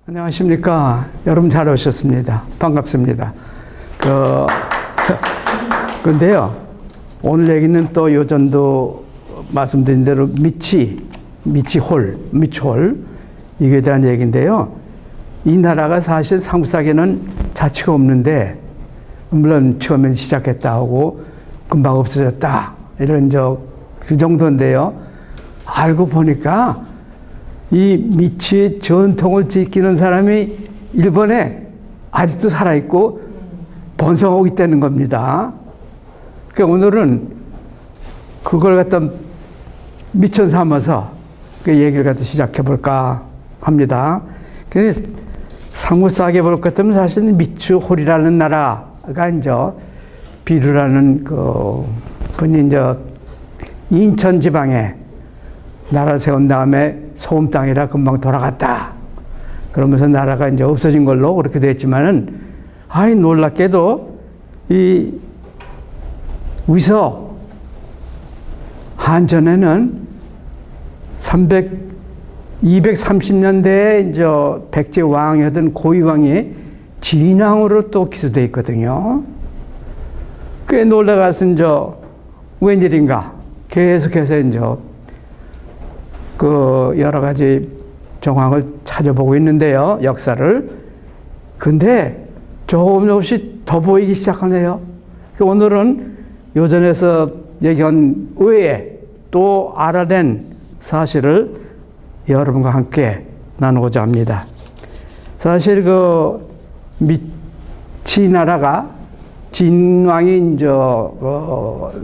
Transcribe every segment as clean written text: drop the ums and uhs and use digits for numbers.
안녕하십니까. 여러분 잘 오셨습니다. 반갑습니다. 근데요, 오늘 얘기는 또 요전도 말씀드린 대로 미치홀, 이거에 대한 얘기인데요. 이 나라가 사실 상부사기는 자치가 없는데, 물론 처음엔 시작했다 하고 금방 없어졌다. 이런 그 정도인데요. 알고 보니까 이 미치의 전통을 지키는 사람이 일본에 아직도 살아있고 번성하고 있다는 겁니다. 그러니까 오늘은 그걸 갖다 미천 삼아서 그 얘기를 갖다 시작해 볼까 합니다. 그래서 상무싸게 볼 것 같으면 사실 미추홀이라는 나라가 이제 비루라는 그 분이 이제 인천 지방에 나라 세운 다음에 소음 땅이라 금방 돌아갔다. 그러면서 나라가 이제 없어진 걸로 그렇게 됐지만은, 놀랍게도 이 위서 한전에는 230년대에 이제 백제 왕이었던 고위왕이 진왕으로 또 기소되어 있거든요. 꽤 놀라가서 이제 웬일인가 계속해서 이제 그 여러 가지 정황을 찾아보고 있는데요, 역사를. 근데 조금씩 더 보이기 시작하네요. 오늘은 요전에서 얘기한 외에 또 알아낸 사실을 여러분과 함께 나누고자 합니다. 사실 그 미치 나라가 진왕이 이제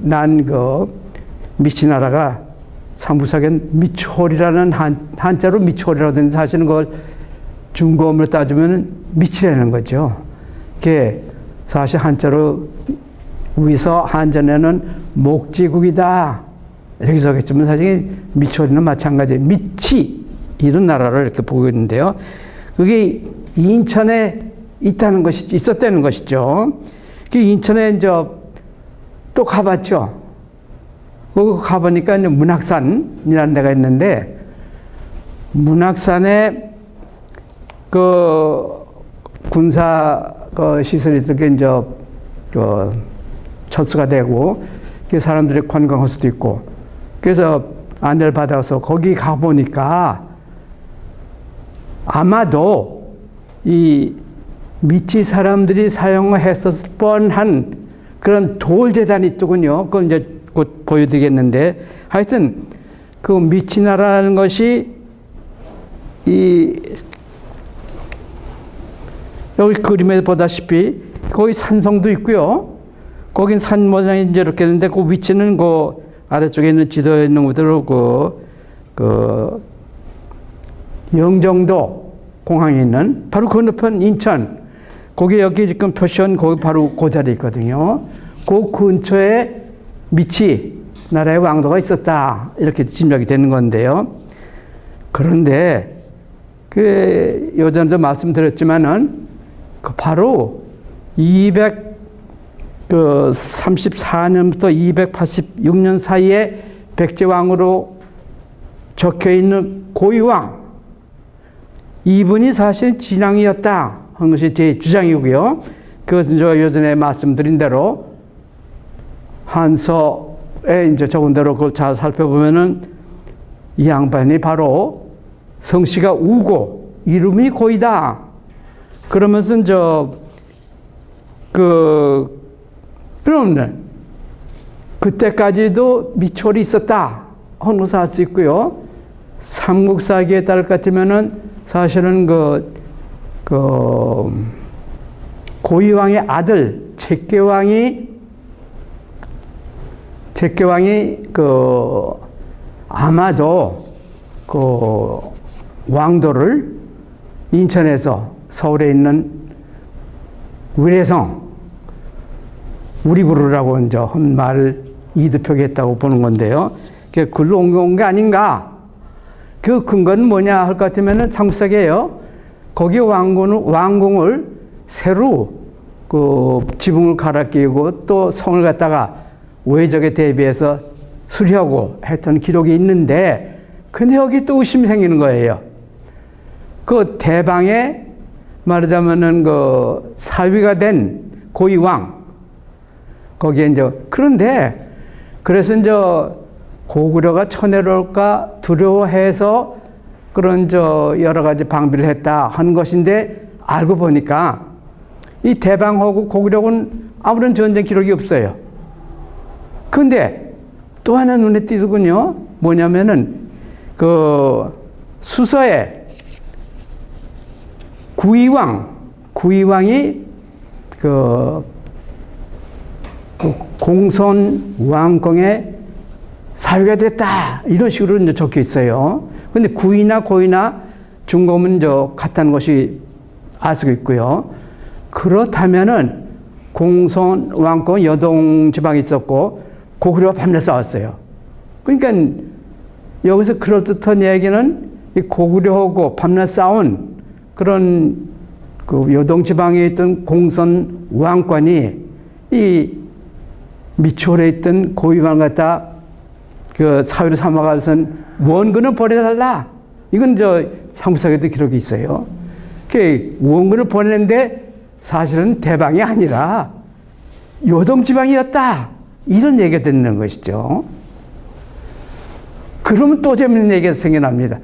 난 그 미치 나라가 상부사기는 미추홀이라는 한자로 미추홀이라고 되는데, 사실은 그걸 중고음으로 따지면 미치라는 거죠. 그게 사실 한자로 위서 한전에는 목지국이다 이렇게 적었지만, 사실 미추홀이는 마찬가지. 미치 이런 나라를 이렇게 보고 있는데요. 그게 인천에 있었다는 것이죠. 그 인천에 이제 또 가봤죠. 거기 가보니까 이제 문학산이라는 데가 있는데, 문학산에 그 군사 그 시설이 있게 이제 그 철수가 되고, 그 사람들이 관광할 수도 있고, 그래서 안내를 받아서 거기 가보니까 아마도 이 미치 사람들이 사용했었을 뻔한 그런 돌재단이 있더군요. 그건 이제 곧 보여드리겠는데, 하여튼 그 미치나라라는 것이 여기 그림에 보다시피 거기 산성도 있고요. 거긴 산 모양이 이제 이렇게 있는데, 그 위치는 그 아래쪽에 있는 지도에 있는 그대로 그 영종도 공항에 있는 바로 그 건너편 인천, 거기 여기 지금 표시한 거기 바로 그 자리에 있거든요. 그 근처에 미치 나라의 왕도가 있었다 이렇게 짐작이 되는 건데요. 그런데 그 요전도 말씀드렸지만은 그 바로 234년부터 286년 사이에 백제 왕으로 적혀 있는 고위왕, 이분이 사실 진왕이었다 하는 것이 제 주장이고요. 그것은 저 요전에 말씀드린 대로 한서에 이제 적은 대로 그걸 잘 살펴보면은 이 양반이 바로 성씨가 우고 이름이 고이다. 그러면서 그러면 그때까지도 미추홀이 있었다 하는 것을 알 수 있고요. 삼국사기에 따를 것 같으면은 사실은 고위왕의 아들 제께왕이 아마도 그 왕도를 인천에서 서울에 있는 위례성 우리부르라고 이제 한 말을 이득표기했다고 보는 건데요. 그게 글로 옮겨온 게 아닌가? 그 근거는 뭐냐 할 것 같으면은 상부사기예요. 거기 왕궁을 새로 그 지붕을 갈아 끼우고 또 성을 갖다가 외적에 대비해서 수리하고 했던 기록이 있는데, 근데 여기 또 의심이 생기는 거예요. 그 대방에 말하자면은 그 사위가 된 고이왕 거기에 이제 그런데 그래서 이제 고구려가 쳐내려올까 두려워해서 그런 여러 가지 방비를 했다 하는 것인데 알고 보니까 이 대방하고 고구려는 아무런 전쟁 기록이 없어요. 그런데 또 하나 눈에 띄더군요. 뭐냐면은 그 수서에 구이왕이 그 공손 왕공의 사유가 됐다 이런 식으로 이제 적혀 있어요. 근데 구이나 고이나 중금은 같다는 것이 알 수 있고요. 그렇다면은 공손 왕권 여동 지방이 있었고 고구려와 밤낮 싸웠어요. 그러니까 여기서 그럴듯한 얘기는 이 고구려하고 밤낮 싸운 그런 그 여동 지방에 있던 공손 왕권이 이 미추홀에 있던 고이왕 갖다 그 사유로 삼아가서는 원군을 보내달라. 이건 상부사에도 기록이 있어요. 그 원군을 보내는데 사실은 대방이 아니라 요동 지방이었다. 이런 얘기가 듣는 것이죠. 그러면 또 재밌는 얘기가 생겨납니다.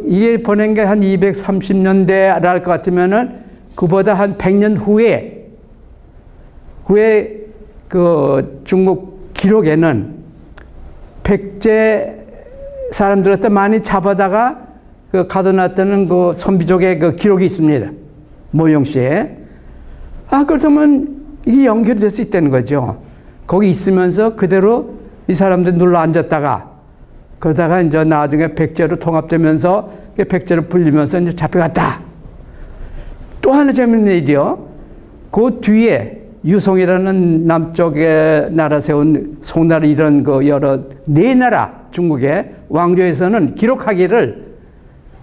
이게 보낸 게 한 230년대라 할 것 같으면은 그보다 한 100년 후에 그 중국 기록에는 백제 사람들한테 많이 잡아다가 그 가둬놨다는 그 선비족의 그 기록이 있습니다. 모용시에. 그렇다면 이게 연결이 될 수 있다는 거죠. 거기 있으면서 그대로 이 사람들 눌러 앉았다가 그러다가 이제 나중에 백제로 통합되면서 백제로 불리면서 이제 잡혀갔다. 또 하나 재밌는 일이요. 그 뒤에 유송이라는 남쪽에 나라 세운 송나라 이런 그 여러 네 나라 중국의 왕조에서는 기록하기를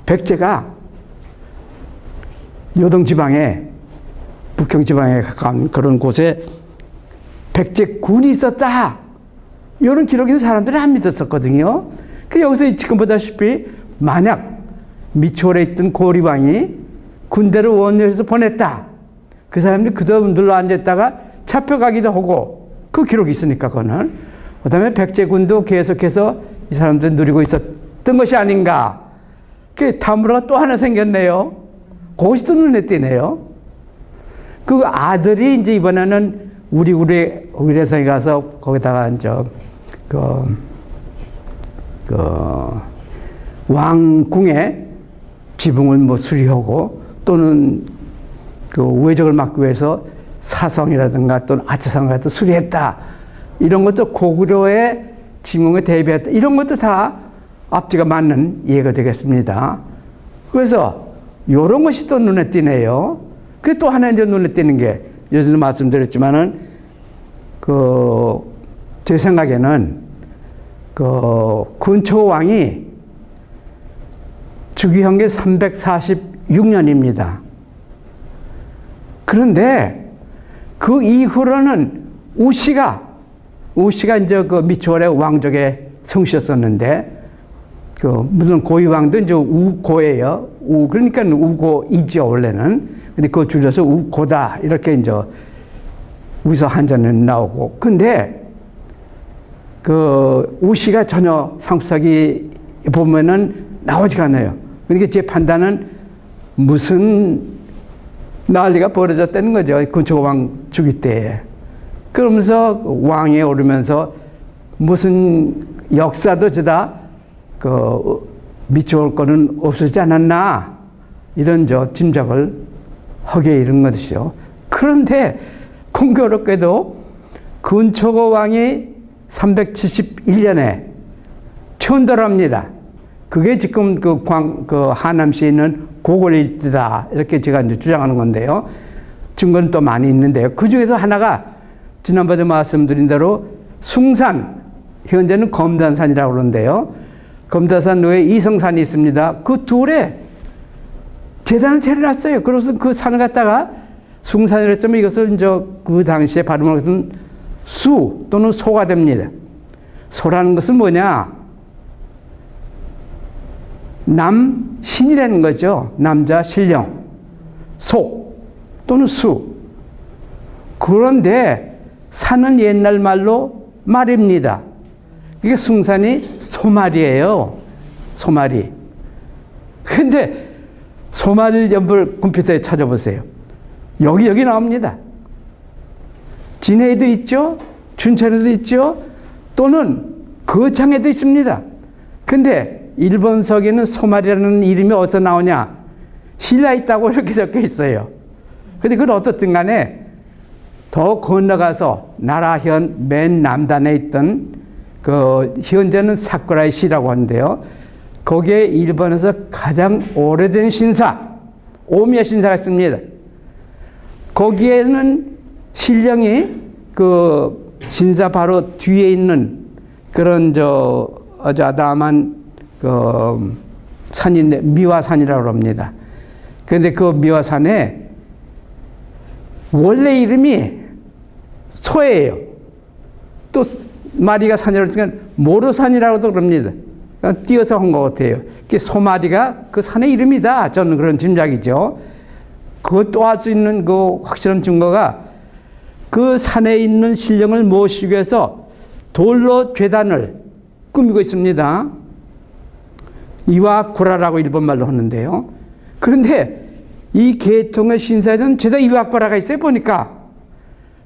백제가 요동 지방에 북경 지방에 가까운 그런 곳에 백제군이 있었다. 이런 기록이 사람들이 안 믿었었거든요. 그 여기서 지금 보다시피 만약 미추홀에 있던 고리왕이 군대를 원효에서 보냈다. 그 사람들이 그대로 눌러 앉았다가 잡혀가기도 하고 그 기록이 있으니까 그거는. 그 다음에 백제군도 계속해서 이 사람들 누리고 있었던 것이 아닌가. 그 다물어가 또 하나 생겼네요. 그것이 또 눈에 띄네요. 그 아들이 이제 이번에는 우리래성에 가서 거기다가 이제 왕궁의 지붕을 수리하고 또는 그 외적을 막기 위해서 사성이라든가 또는 아차상 같은 수리했다. 이런 것도 고구려의 징용에 대비했다. 이런 것도 다 앞뒤가 맞는 이해가 되겠습니다. 그래서 이런 것이 또 눈에 띄네요. 그 또 하나 이제 눈에 띄는 게 요즘도 말씀드렸지만은 제 생각에는 근초 왕이 주기한 게 346년입니다. 그런데 그 이후로는 우씨가 이제 미추홀의 왕족의 성씨였었는데, 무슨 고이왕도 이제 우고예요. 그러니까 우고이죠, 원래는. 근데 그거 줄여서 우고다. 이렇게 이제 우서 한자는 나오고. 근데 우씨가 전혀 상수사기 보면은 나오지가 않아요. 그러니까 제 판단은 무슨 난리가 벌어졌다는 거죠. 근초 왕 죽일 때에. 그러면서 왕에 오르면서 무슨 역사도 미추홀 거는 없어지지 않았나. 이런 짐작을 하게 이른 것이죠. 그런데 공교롭게도 근초고 왕이 371년에 천돌합니다. 그게 지금 하남시에 있는 고골 일대다. 이렇게 제가 이제 주장하는 건데요. 증거는 또 많이 있는데요. 그 중에서 하나가 지난번에 말씀드린 대로 숭산, 현재는 검단산이라고 그러는데요. 검단산 외에 이성산이 있습니다. 그 둘에 제단을 차려놨어요. 그래서 그 산을 갖다가 숭산이라 했지만 이것을 이제 그 당시에 발음을 했던 수 또는 소가 됩니다. 소라는 것은 뭐냐? 남신이라는 거죠. 남자 신령, 속 또는 수. 그런데 산은 옛날 말로 말입니다. 이게 숭산이 소말이에요. 소말이. 근데 소말 연불 컴퓨터에 찾아보세요. 여기 나옵니다. 진해에도 있죠. 춘천에도 있죠. 또는 거창에도 있습니다. 근데 일본서기는 소말이라는 이름이 어디서 나오냐? 신라에 있다고 이렇게 적혀 있어요. 근데 그건 어떻든 간에 더 건너가서 나라현 맨 남단에 있던 그 현재는 사쿠라이 시라고 하는데요. 거기에 일본에서 가장 오래된 신사, 오미야 신사가 있습니다. 거기에는 신령이 그 신사 바로 뒤에 있는 그런 아주 아담한 그 산인데 미화산이라고 합니다. 그런데 그 미화산에 원래 이름이 소예요. 또 마리가 산이라고 했으니까 모로산이라고도 그럽니다. 띄어서 한 것 같아요. 소마리가 그 산의 이름이다. 저는 그런 짐작이죠. 그것도 할 수 있는 그 확실한 증거가 그 산에 있는 신령을 모시기 위해서 돌로 죄단을 꾸미고 있습니다. 이와쿠라라고 일본말로 하는데요. 그런데 이 계통의 신사에는 죄다 이와쿠라가 있어요. 보니까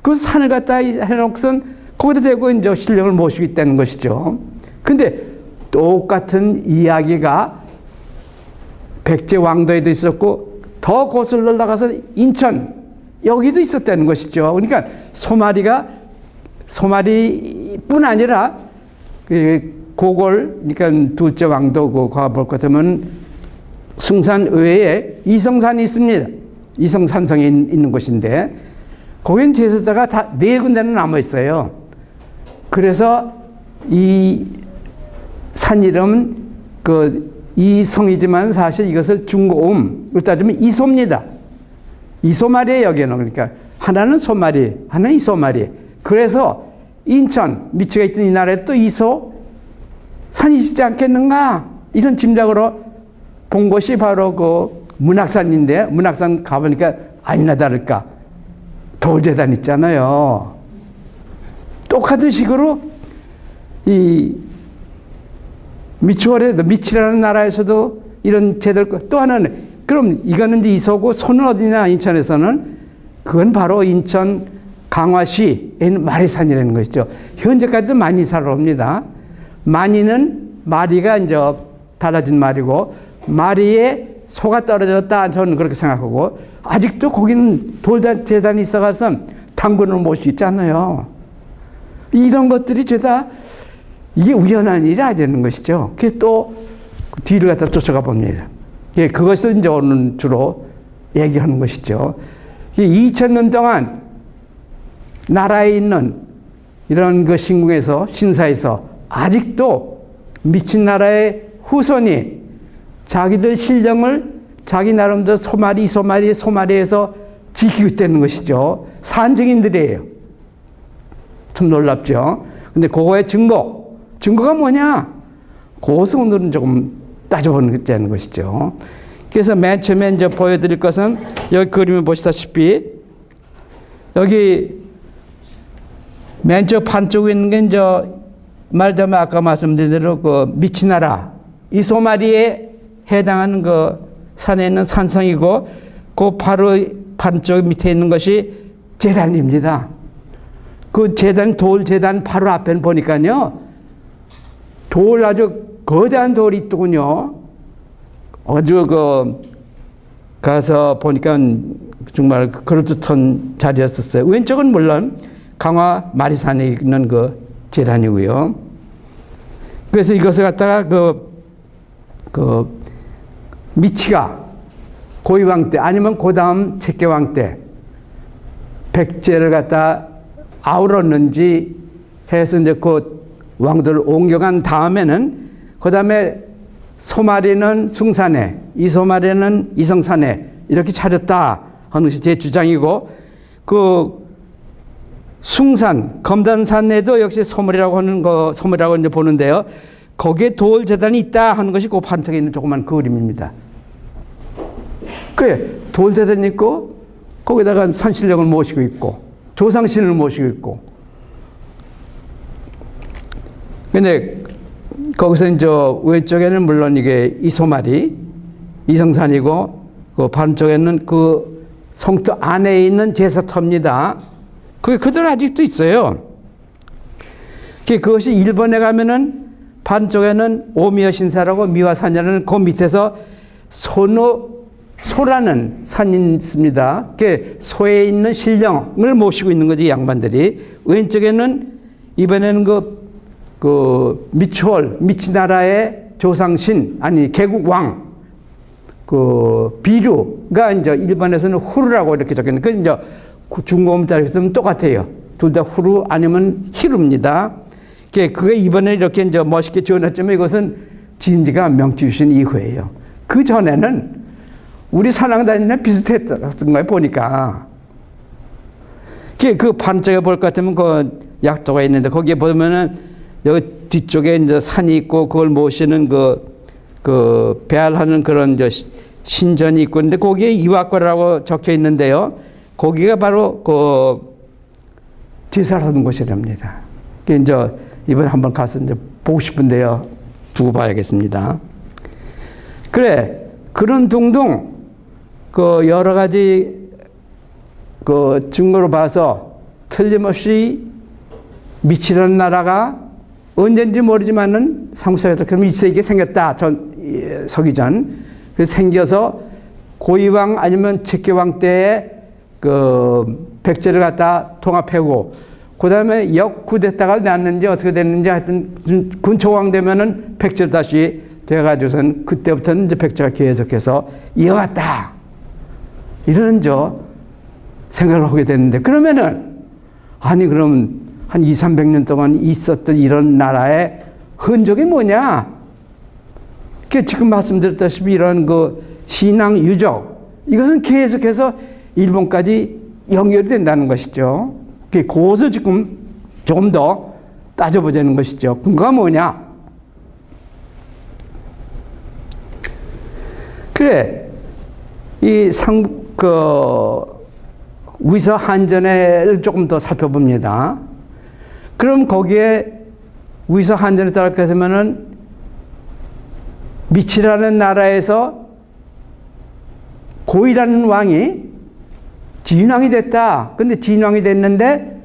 그 산을 갖다 해놓고선 거기다 대고 이제 신령을 모시고 있다는 것이죠. 근데 똑같은 이야기가 백제왕도에도 있었고 더 거슬러 올라가서 인천 여기도 있었다는 것이죠. 그러니까 소마리뿐 아니라 고골 그러니까 둘째 왕도 가볼 것 같으면 숭산 외에 이성산이 있습니다. 이성산성에 있는 곳인데 거긴 제수사가 다 4군데는 남아 있어요. 그래서 이 산 이름은 이성이지만 사실 이것을 중고음으로 따지면 이소입니다. 이소마리에 여기는 그러니까 하나는 소마리, 하나는 이소마리. 그래서 인천, 미치가 있던 이 나라에 또 이소 산이 있지 않겠는가 이런 짐작으로 본 곳이 바로 그 문학산인데 문학산 가보니까 아니나 다를까 돌재단 있잖아요. 똑같은 식으로 이 미추홀에도 미치라는 나라에서도 이런 제들 또 하나는 그럼 이거는 이제 이소고 소는 어디냐 인천에서는 그건 바로 인천 강화시에 있는 마리산이라는 것이죠. 현재까지도 마니사로 합니다. 마니는 마리가 이제 달라진 말이고 마리에 소가 떨어졌다 저는 그렇게 생각하고 아직도 거기는 돌재단이 있어가서 당군을 못 수 있잖아요. 이런 것들이 죄다 이게 우연한 일이 아니라는 것이죠. 그래서 또 뒤를 갖다 쫓아가 봅니다. 예, 그것을 이제 오늘 주로 얘기하는 것이죠. 2000년 동안 나라에 있는 이런 그 신궁에서 신사에서 아직도 미친 나라의 후손이 자기들 신령을 자기 나름대로 소마리에서 지키고 있다는 것이죠. 산증인들이에요. 참 놀랍죠. 근데 그거의 증거가 뭐냐? 그것을 오늘은 조금 따져보는 것이죠. 그래서 맨 처음에 이제 보여드릴 것은 여기 그림을 보시다시피 여기 맨 저 반쪽에 있는 게 이제 말하자면 아까 말씀드린 대로 그 미치나라 이소마리에 해당하는 그 산에 있는 산성이고 그 바로 반쪽 밑에 있는 것이 제단입니다. 그 제단 돌 제단 바로 앞에는 보니까요 돌 아주 거대한 돌이 있더군요. 아주 가서 보니까 정말 그럴듯한 자리였었어요. 왼쪽은 물론 강화 마리산에 있는 그 제단이고요. 그래서 이것을 갖다가 미치가 고이왕 때 아니면 그 다음 책계왕 때 백제를 갖다 아우렀는지 해서 이제 그 왕들을 옮겨간 다음에는 그 다음에 소마리는 숭산에 이소마리는 이성산에 이렇게 차렸다 하는 것이 제 주장이고 그 숭산 검단산에도 역시 소물이라고 하는 거 소물이라고 이제 보는데요. 거기에 돌 제단이 있다 하는 것이 그 판턱에 있는 조그만 그림입니다. 그 돌 제단이 있고 거기다가 산신령을 모시고 있고 조상신을 모시고 있고. 근데 거기서 이제 왼쪽에는 물론 이게 이소마리 이성산이고 그 반쪽에는 그 성터 안에 있는 제사터입니다. 그게 그대로 아직도 있어요. 그것이 일본에 가면은 반쪽에는 오미여 신사라고 미와산이라는 그 밑에서 소라는 산이 있습니다. 그 소에 있는 신령을 모시고 있는 거지, 양반들이. 왼쪽에는 이번에는 그 미추홀, 미치나라의 조상신, 아니, 개국왕, 그 비류가 이제 일본에서는 후루라고 이렇게 적혀 있는, 그 이제 중고음자리에서 쓰면 똑같아요. 둘 다 후루 아니면 히루입니다. 그게 이번에 이렇게 이제 멋있게 지어놨지만 이것은 지은 지가 명치유신 이후예요. 그 전에는 우리 산왕단이랑 비슷했던 거예요, 보니까. 그 반쪽에 볼 것 같으면 그 약도가 있는데 거기에 보면은 여기 뒤쪽에 이제 산이 있고 그걸 모시는 그 배알하는 그런 이제 신전이 있고 근데 거기에 이와과라고 적혀 있는데요. 거기가 바로 그 제사를 하는 곳이랍니다. 이제 이번에 한번 가서 이제 보고 싶은데요. 두고 봐야겠습니다. 그래, 그런 둥둥 그 여러 가지 그 증거로 봐서 틀림없이 미치라는 나라가 언젠지 모르지만은 삼국사에서 그럼 1세기에 생겼다. 서기 전. 그래서 생겨서 고이왕 아니면 제께왕 때에 그 백제를 갖다 통합하고 그 다음에 역구됐다가 났는지 어떻게 됐는지 하여튼 군초왕 되면은 백제를 다시 돼가지고선 그때부터는 이제 백제가 계속해서 이어갔다. 이런 생각을 하게 됐는데 그러면은 아니 그럼 한 200~300년 동안 있었던 이런 나라의 흔적이 뭐냐? 지금 말씀드렸다시피 이런 그 신앙 유적 이것은 계속해서 일본까지 연결이 된다는 것이죠. 그것을 지금 조금 더 따져보자는 것이죠. 근거가 뭐냐? 그래, 이 위서 한전을 조금 더 살펴봅니다. 그럼 거기에 위서 한전에 따르게 되면은 미치라는 나라에서 고이라는 왕이 진왕이 됐다. 근데 진왕이 됐는데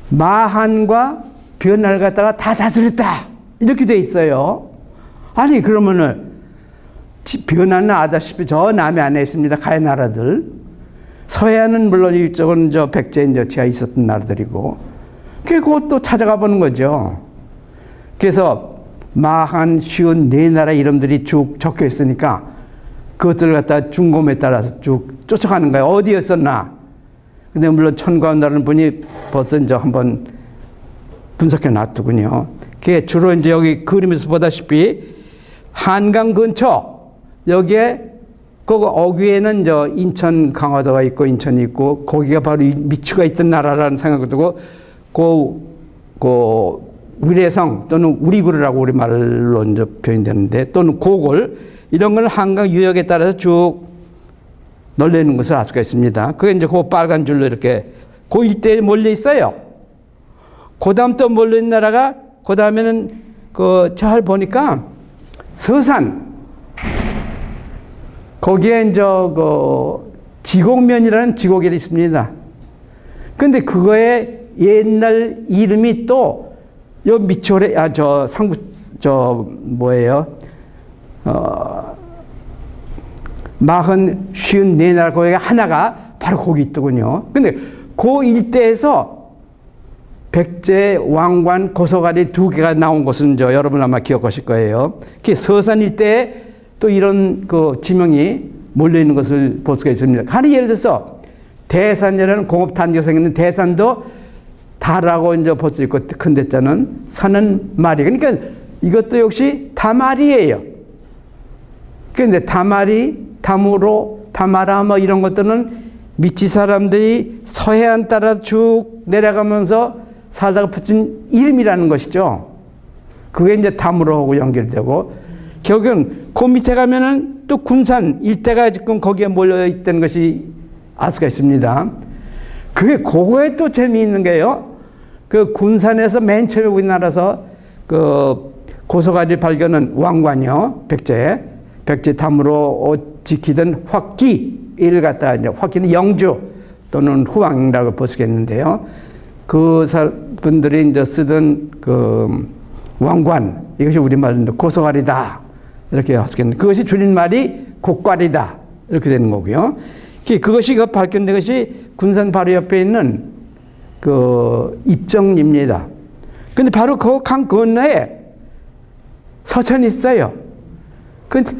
마한과 변화를 갖다가 다 다스렸다. 이렇게 돼 있어요. 아니 그러면은 변화는 아다시피 저 남해 안에 있습니다. 가해 나라들. 서해안은 물론 이쪽은 백제 이제 제가 있었던 나라들이고. 그것도 찾아가 보는 거죠. 그래서 마한, 쉬운 네 나라 이름들이 쭉 적혀 있으니까 그것들을 갖다 중곰에 따라서 쭉 쫓아가는 거예요. 어디였었나? 근데 물론 천과운다는 분이 벌써 이제 한번 분석해 놨더군요. 그게 주로 이제 여기 그림에서 보다시피 한강 근처 여기에 그 어귀에는 이제 인천 강화도가 있고 인천이 있고 거기가 바로 미추가 있던 나라라는 생각이 들고 그 위례성 또는 우리구르라고 우리말로 이제 표현되는데 또는 고골 이런 걸 한강 유역에 따라서 쭉 널려 있는 것을 알 수가 있습니다. 그게 이제 그 빨간 줄로 이렇게 그 일대에 몰려 있어요. 그 다음 또 몰려 있는 나라가 그 다음에는 잘 보니까 서산 거기에 이제 지곡면이라는 지곡이 있습니다. 근데 그거의 옛날 이름이 또 요 미초래 마흔 쉬운 네 나라 거기가 하나가 바로 거기 있더군요. 근데 그 일대에서 백제 왕관 고소가리 2개가 나온 것은 여러분 아마 기억하실 거예요. 그 서산 일대에 또 이런 지명이 몰려 있는 것을 볼 수가 있습니다. 가령 예를 들어서 대산이라는 공업단지가 생겼는데 대산도 다라고 이제 볼 수 있고 큰 대자는 산은 말이. 그러니까 이것도 역시 다말이에요. 그런데 다말이, 다무로, 다마라 뭐 이런 것들은 미치 사람들이 서해안 따라 쭉 내려가면서 살다가 붙인 이름이라는 것이죠. 그게 이제 담으로하고 연결되고, 결국은 그 밑에 가면은 또 군산 일대가 지금 거기에 몰려있던 것이 알 수가 있습니다. 그거에 또 재미있는 게요. 그 군산에서 맨 처음에 우리나라에서 그 고소가리 발견한 왕관이요. 백제 담으로 지키던 확기를 갖다가 이제 확기는 영주 또는 후왕이라고 볼 수가 있는데요. 그 분들이 이제 쓰던 그 왕관, 이것이 우리말로 고소가리다. 이렇게 할 수 있겠는데, 그것이 줄임말이 곡과리다. 이렇게 되는 거고요. 그것이 발견된 것이 군산 바로 옆에 있는 그 입정리입니다. 근데 바로 그 강 건너에 서천이 있어요. 근데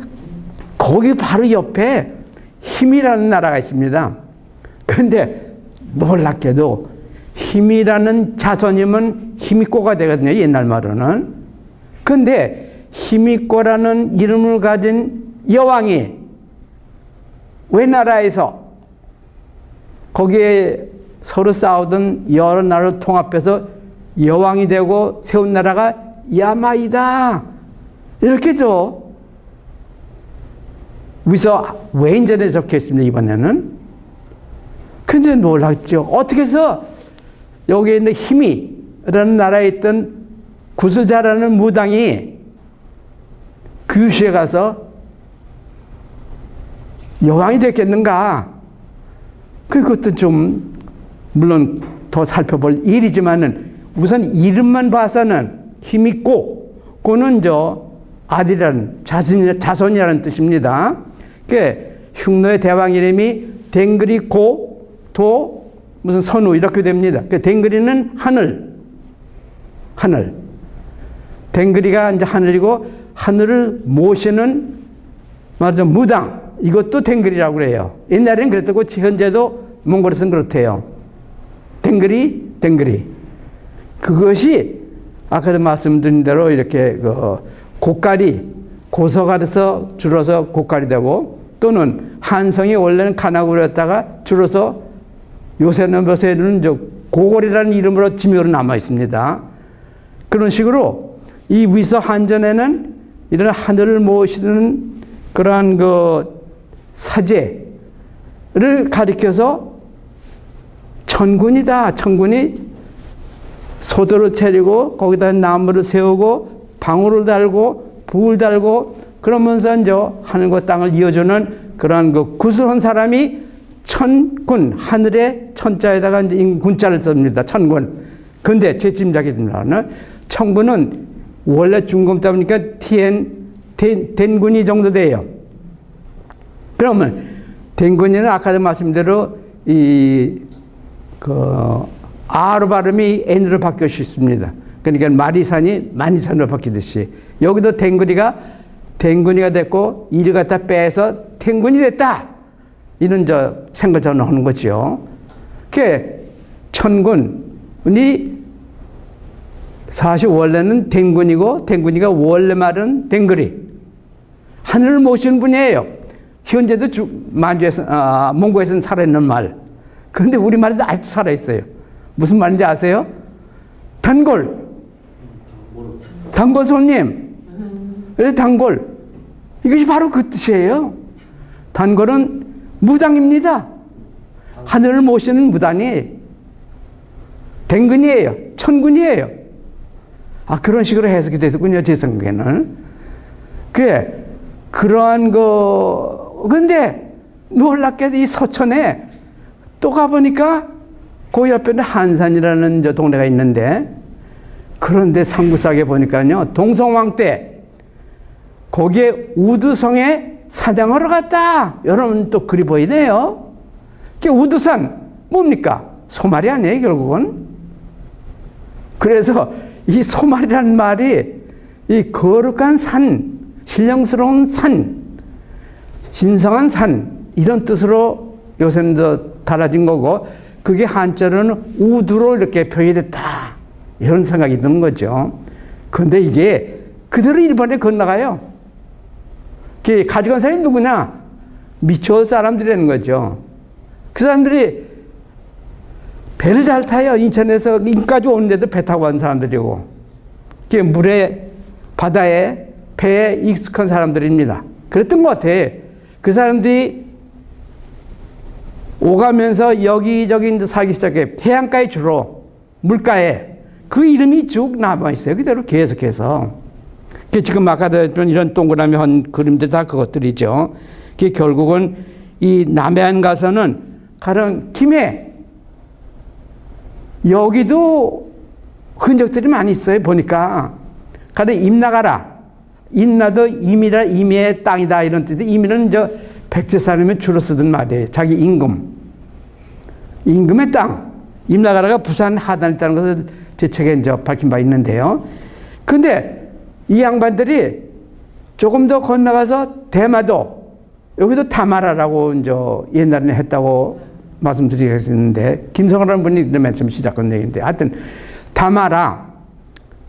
거기 바로 옆에 힘이라는 나라가 있습니다. 근데 놀랍게도 힘이라는 자손이면 힘있고가 되거든요. 옛날 말로는. 근데 힘있고라는 이름을 가진 여왕이 왜 나라에서 거기에 서로 싸우던 여러 나라를 통합해서 여왕이 되고 세운 나라가 야마이다. 이렇게죠. 위서 외인전에 적혀 있습니다. 이번에는. 근데 놀랍죠. 어떻게 해서 여기에 있는 힘이라는 나라에 있던 구슬자라는 무당이 규슈에 가서 여왕이 됐겠는가? 그것도 좀 물론 더 살펴볼 일이지만은 우선 이름만 봐서는 힘있고 그는 아들이라는 자손이라는 뜻입니다. 그 흉노의 대왕 이름이 댕그리고 도 무슨 선우 이렇게 됩니다. 그 댕그리는 하늘. 댕그리가 이제 하늘이고 하늘을 모시는 말하자면 무당. 이것도 댕그리라고 그래요. 옛날에는 그랬다고 현재도 몽골에서는 그렇대요. 댕그리. 그것이 아까도 말씀드린 대로 이렇게 곡가리, 고서가리에서 줄어서 곡가리 되고 또는 한성이 원래는 가나구리였다가 줄어서 요새는 고골이라는 이름으로 지명으로 남아 있습니다. 그런 식으로 이 위서 한전에는 이런 하늘을 모시는 그러한 사제를 가리켜서 천군이다. 천군이 소도를 차리고 거기다 나무를 세우고 방울을 달고 불을 달고 그러면서 이제 하늘과 땅을 이어주는 그러한 구슬한 사람이 천군, 하늘의 천자에다가 이제 군자를 씁니다. 천군. 근데 제 짐작이 듭니다. 천군은 원래 중금 보니까 덴군이 정도 돼요. 그러면 덴군이는 아까도 말씀대로 아로 발음이 N으로 바뀔 수 있습니다. 그러니까 마리산이 마니산으로 바뀌듯이 여기도 댕군이가 됐고 이를 갖다 빼서 탱군이 됐다. 이런 생각 저는 하는 거죠. 그 천군이 사실 원래는 댕군이고 댕군이가 원래 말은 댕그리. 하늘을 모시는 분이에요. 현재도 몽고에서는 살아있는 말. 그런데 우리말에도 아직도 살아있어요. 무슨 말인지 아세요? 단골 손님. 단골. 이것이 바로 그 뜻이에요. 단골은 무당입니다. 하늘을 모시는 무당이 댕근이에요. 천군이에요. 그런 식으로 해석이 되더군요. 제 생각에는. 그러한 근데 놀랍게도 이 서천에 또 가보니까 그 옆에는 한산이라는 동네가 있는데 그런데 상구석에 보니까요. 동성왕 때 거기에 우두성에 사냥하러 갔다. 여러분 또 글이 보이네요. 우두산 뭡니까? 소말이 아니에요 결국은. 그래서 이 소말이라는 말이 이 거룩한 산, 신령스러운 산, 신성한 산 이런 뜻으로 요새는 더 달라진 거고 그게 한자로는 우두로 이렇게 표현됐다. 이런 생각이 드는 거죠. 그런데 이게 그대로 일본에 건너가요. 가져간 사람이 누구냐? 미초 사람들이라는 거죠. 그 사람들이 배를 잘 타요. 인천에서 인까지 오는데도 배 타고 간 사람들이고 물에 바다에 배에 익숙한 사람들입니다. 그랬던 것 같아. 그 사람들이 오가면서 여기저기 이제 살기 시작해. 해안가에 주로 물가에 그 이름이 쭉 남아 있어요. 그대로 계속해서. 지금 아까 했던 이런 동그라미 한 그림들 다 그것들이죠. 결국은 이 남해안 가서는 가령 김해 여기도 흔적들이 많이 있어요. 보니까 가령 임나가라. 임나도 임이라 임의 땅이다 이런 뜻이. 임이는 저 백제 사람이 주로 쓰던 말이에요. 자기 임금의 땅. 임나가라가 부산 하단에 있다는 것을 제 책에 이제 밝힌 바 있는데요. 근데 이 양반들이 조금 더 건너가서 대마도, 여기도 다마라라고 이제 옛날에 했다고 말씀드리겠는데, 김성호라는 분이 맨 처음 시작한 얘기인데, 하여튼 다마라,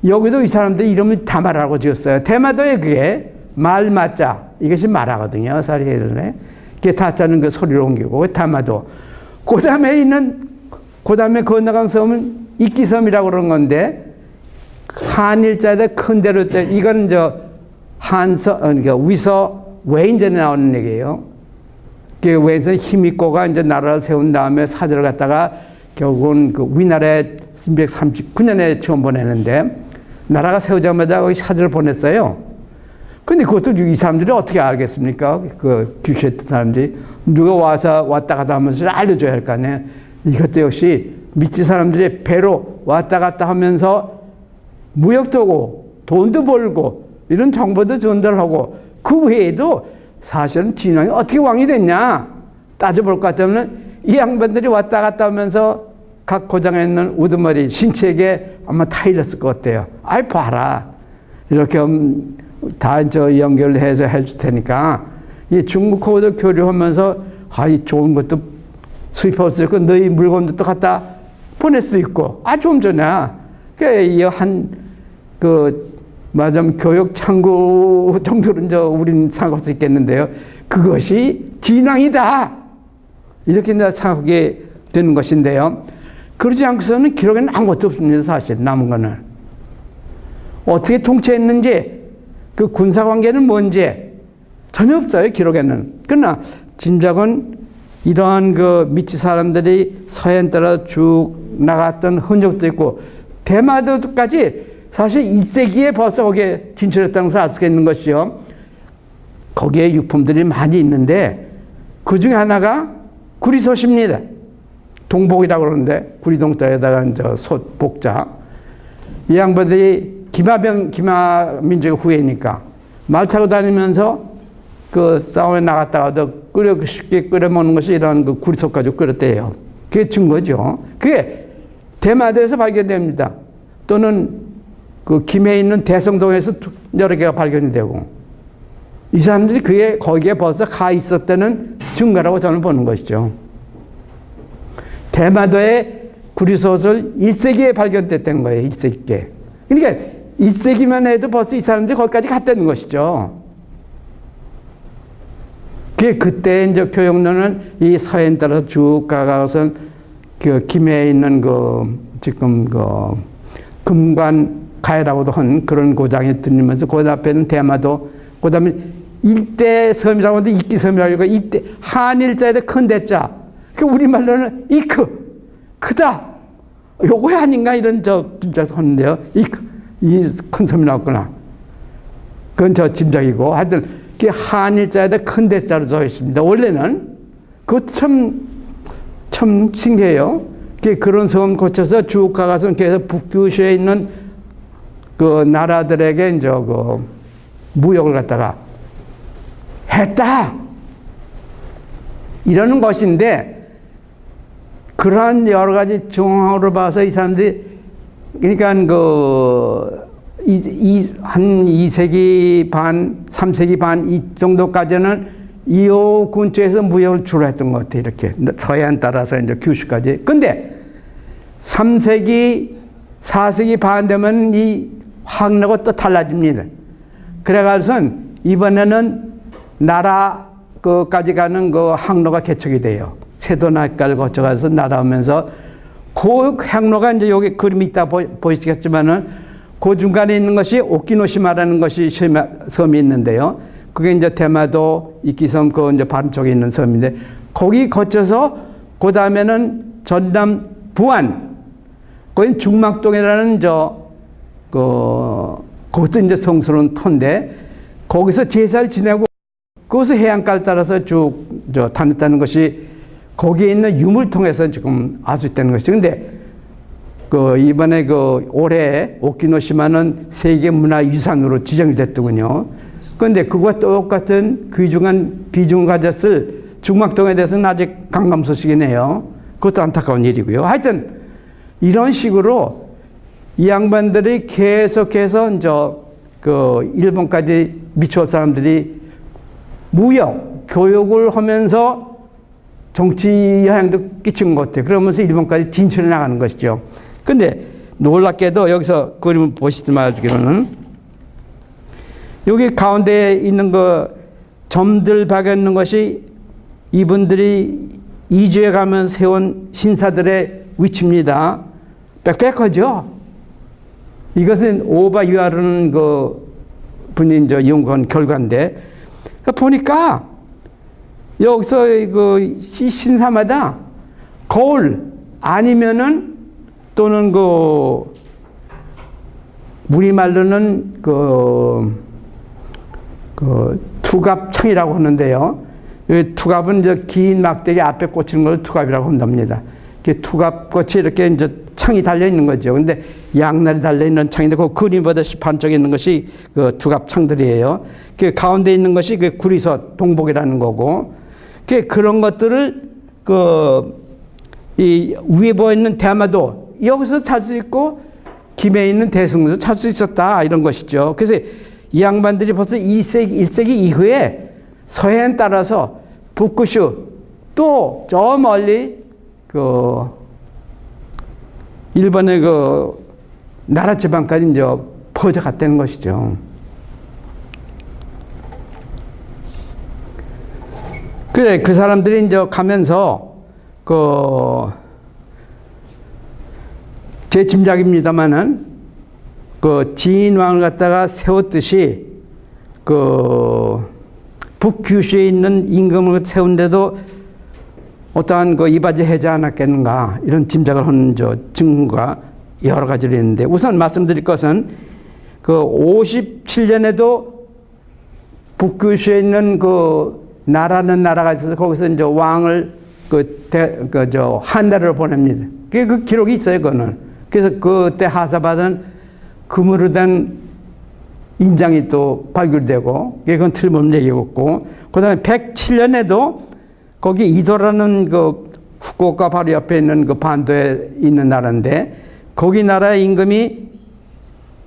여기도 이 사람들이 이름을 다마라고 지었어요. 대마도에 그게 말마자, 이것이 마라거든요. 사리에는. 그게 다자는 그 소리로 옮기고, 다마도. 그 다음에 건너간 섬은 이끼섬이라고 그런 건데, 한일자에다 큰 대로, 이건 그러니까 위서 외인전에 나오는 얘기예요. 외인전 힘있고가 이제 나라를 세운 다음에 사절을 갖다가 결국은 그 위나라에 1239년에 처음 보내는데, 나라가 세우자마자 거기 사절을 보냈어요. 근데 그것도 이 사람들이 어떻게 알겠습니까? 그 규슈했던 사람들이. 누가 왔다 갔다 하면서 알려줘야 할 거 아니에요. 이것도 역시 미치 사람들이 배로 왔다 갔다 하면서 무역도 하고 돈도 벌고 이런 정보도 전달하고, 그 외에도 사실은 진왕이 어떻게 왕이 됐냐 따져볼 것 같으면 이 양반들이 왔다 갔다 하면서 각 고장에 있는 우두머리 신체에게 아마 타일렀을 것 같아요. 아이 봐라, 이렇게 다 연결해서 해줄 테니까 이 중국하고도 교류하면서 이 좋은 것도 수입할 수 있고 너희 물건도 또 갖다 보낼 수도 있고 좀 전에 말하자면 교육 창구 정도로 우리는 생각할 수 있겠는데요. 그것이 진앙이다, 이렇게 생각하게 되는 것인데요. 그러지 않고서는 기록에는 아무것도 없습니다. 사실 남은 거는 어떻게 통치했는지, 그 군사관계는 뭔지 전혀 없어요, 기록에는. 그러나 짐작은 이러한 그 미치 사람들이 서해안 따라 쭉 나갔던 흔적도 있고, 대마도까지 사실 1세기에 벌써 거기에 진출했다는 것을 알 수가 있는 것이요. 거기에 유품들이 많이 있는데 그 중에 하나가 구리솥입니다. 동복이라고 그러는데 구리동자에다가 이제 솥 복자. 이 양반들이 기마 민족 후예니까 말 타고 다니면서 그 싸움에 나갔다가도 쉽게 끓여 먹는 것이 이런 그 구리솥 가지고 끓였대요. 그게 증거죠. 그게 대마도에서 발견됩니다. 또는 그 김해에 있는 대성동에서 여러 개가 발견이 되고, 이 사람들이 거기에 벌써 가 있었다는 증거라고 저는 보는 것이죠. 대마도의 구리솥을 1세기에 발견됐다는 거예요. 1세기에. 그러니까 1세기만 해도 벌써 이 사람들이 거기까지 갔다는 것이죠. 그때 이제 교역로는 이 서해안 따라서 쭉 가가서는 그 김해에 있는 지금 금관 가해라고도 한 그런 고장에 들리면서 그 앞에는 대마도, 그 다음에 일대섬이라고 하는데 이끼섬이라고 하고, 이때 한일자에다 큰 대자, 그 우리말로는 크다, 요거 아닌가 이런 진짜 하는데요. 이 큰 섬이 나왔구나. 그건 짐작이고, 하여튼 그 한일자에다 큰 대자로 써 있습니다. 원래는 그거 참 신기해요. 그런 섬 거쳐서 쭉 가서 계속 북규시에 있는 그 나라들에게 이제 그 무역을 갖다가 했다, 이러는 것인데, 그러한 여러 가지 정황으로 봐서 이 사람들이, 그러니까 한 2세기 반, 3세기 반 이 정도까지는 이호 근처에서 무역을 주로 했던 것 같아요. 이렇게 서해안 따라서 이제 규슈까지. 근데 3세기, 4세기 반 되면 이 항로가 또 달라집니다. 그래가지고선 이번에는 나라까지 가는 그 항로가 개척이 돼요. 세도나이까를 거쳐가서 날아오면서 그 항로가 이제 여기 그림이 있다 보이시겠지만은 그 중간에 있는 것이 오키노시마라는 것이 섬이 있는데요. 그게 이제 대마도 이키섬 그 이제 바로 쪽에 있는 섬인데 거기 거쳐서 그 다음에는 전남 부안 거긴 중막동이라는 그것도 이제 성스러운 터인데 거기서 제사를 지내고 그것을 해안가를 따라서 쭉 다녔다는 것이 거기에 있는 유물을 통해서 지금 알 수 있다는 것이죠. 근데 이번에 올해 오키노시마는 세계문화유산으로 지정이 됐더군요. 그런데 그와 똑같은 귀중한 비중을 가졌을 중막동에 대해서는 아직 감감 소식이네요. 그것도 안타까운 일이고요. 하여튼 이런 식으로 이 양반들이 계속해서 일본까지 미추홀 사람들이 무역, 교육을 하면서 정치 영향도 끼친 것 같아요. 그러면서 일본까지 진출해 나가는 것이죠. 근데 놀랍게도 여기서 그림을 보시지 말기로는 여기 가운데에 있는 점들 박여 있는 것이 이분들이 이주해 가면서 세운 신사들의 위치입니다. 빽빽하죠? 이것은 오바 유아라는 분이 연구한 결과인데 보니까 여기서 신사마다 거울 아니면은 또는 우리말로는 투갑창이라고 하는데요. 투갑은 긴 막대기 앞에 꽂히는 걸 투갑이라고 한답니다. 투갑꽃이 이렇게 이제 창이 달려 있는 거죠. 근데 양날이 달려 있는 창인데 그 그림 보듯이 반쪽에 있는 것이 투갑창들이에요. 그 가운데 있는 것이 구리소 동복이라는 거고, 그런 것들을 이 위에 보여 있는 대마도 여기서 찾을 수 있고 김해에 있는 대승도 찾을 수 있었다 이런 것이죠. 그래서 이 양반들이 벌써 1세기 이후에 서해안 따라서 북구슈 또 저 멀리 일본의 나라 지방까지 이제 퍼져갔다는 것이죠. 그래, 그 사람들이 이제 가면서 제 짐작입니다만은 진왕을 갖다가 세웠듯이 북규슈에 있는 임금을 세운데도 어떠한 이바지 하지 않았겠는가 이런 짐작을 하는 증거가 여러 가지로 있는데 우선 말씀드릴 것은 57년에도 북규슈에 있는 나라는 나라가 있어서 거기서 이제 왕을 한나라로 보냅니다. 그 기록이 있어요, 그거는. 그래서 그때 하사받은 금으로 된 인장이 또 발굴되고, 그건 틀림없는 얘기였고, 그 다음에 107년에도 거기 이도라는 후쿠오카 바로 옆에 있는 반도에 있는 나라인데, 거기 나라의 임금이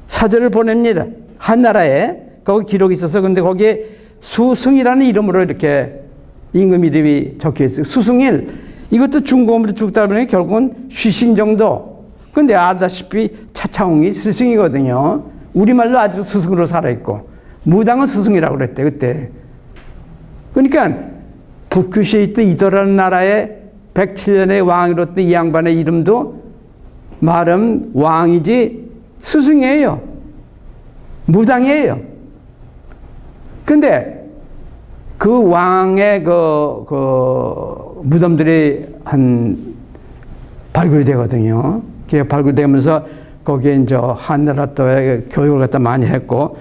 사절을 보냅니다. 한나라에. 거기 기록이 있어서, 근데 거기에 수승이라는 이름으로 이렇게 임금 이름이 적혀 있어요. 수승일. 이것도 중고음으로 죽다 보니 결국은 쉬신 정도. 근데 아다시피 차차홍이 스승이거든요. 우리말로 아주 스승으로 살아있고, 무당은 스승이라고 그랬대, 그때. 그러니까, 북규시에 있던 이도라는 나라의 107년의 왕으로 했던 이 양반의 이름도 말은 왕이지 스승이에요. 무당이에요. 근데, 그 왕의 무덤들이 발굴이 되거든요. 그게 발굴되면서 거기에 이제 한나라 또의 교육을 갖다 많이 했고,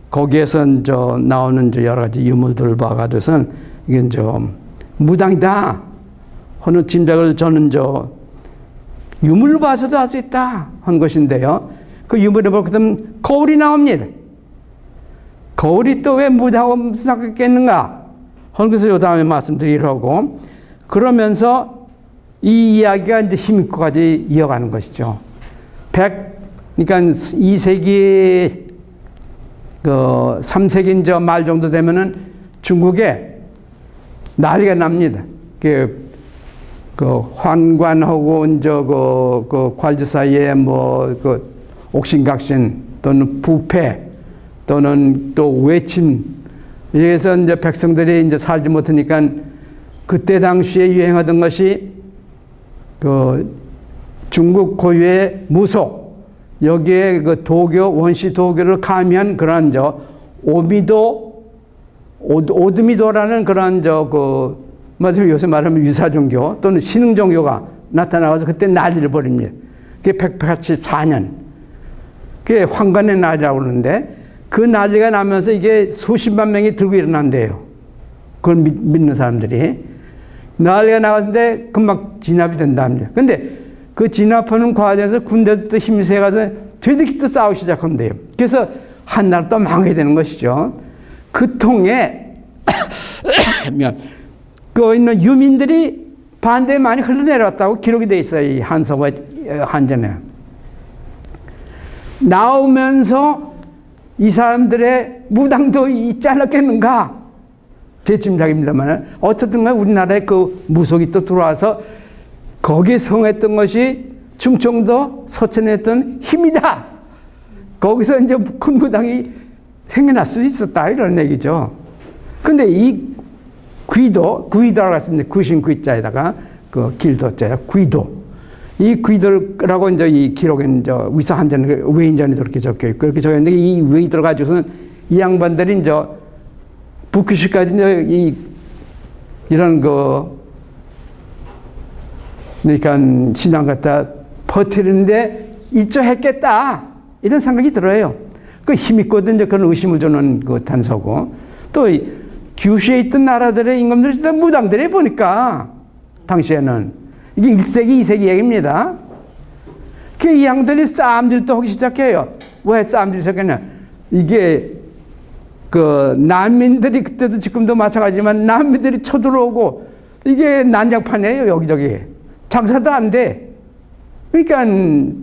거기에서 이제 나오는 여러 가지 유물들을 봐가지고선 이게 이제 무당이다 하는 짐작을 저는 유물로 봐서도 알 수 있다 한 것인데요. 그 유물을 보고 거울이 나옵니다. 거울이 또 왜 무당하고 생각했겠는가 하는 것을 요 다음에 말씀드리려고, 그러면서 이 이야기가 이제 힘있고까지 이어가는 것이죠. 그러니까 2세기, 3세기 이제 말 정도 되면은 중국에 난리가 납니다. 환관하고 이제 관저 사이에 옥신각신 또는 부패 또는 또 외침, 여기서 이제 백성들이 이제 살지 못하니까 그때 당시에 유행하던 것이 중국 고유의 무속, 여기에 그 도교, 원시 도교를 가미한 그런 오드미도라는 그런 요새 말하면 유사종교 또는 신흥종교가 나타나서 그때 난리를 벌입니다. 그게 184년. 그게 황건의 날이라고 그러는데 그 난리가 나면서 이게 수십만 명이 들고 일어난대요. 그걸 믿는 사람들이. 난리가 나갔는데 금방 진압이 된답니다. 근데 그 진압하는 과정에서 군대도 또 힘이 세가서 저희들끼리 또 싸우기 시작한대요. 그래서 한 나라 또 망하게 되는 것이죠. 그 통에 그 있는 유민들이 반대에 많이 흘러내려왔다고 기록이 돼 있어요. 이 한서와 한전에. 나오면서 이 사람들의 무당도 있지 않았겠는가? 제 짐작입니다만 어쨌든 간에 우리나라에 그 무속이 또 들어와서 거기에 성했던 것이 충청도 서천에 했던 힘이다. 거기서 이제 큰 무당이 생겨날 수 있었다 이런 얘기죠. 근데 이 귀도라고 했습니다. 귀신 귀자에다가 그 길도자에 귀도. 이 귀도라고 이제 이 기록에 이제 위서 한전 외인전에도 그렇게 적혀 있고 그렇게 적혀 있는데 이 외이들 가지고서는 이 양반들이 이제 북큐시까지 이제 이런 그러니까 신앙 갖다 버티는데 일조했겠다 이런 생각이 들어요. 그 힘있거든 이제 그런 의심을 주는 그 단서고 또 규슈에 있던 나라들의 임금들이 다 무당들이 보니까 당시에는 이게 1세기, 2세기 얘기입니다. 그 이 양들이 싸움질도 하기 시작해요. 왜 싸움질 시작했냐? 이게 그 난민들이 그때도 지금도 마찬가지지만 난민들이 쳐들어오고 이게 난장판이에요 여기저기. 장사도 안 돼. 그러니까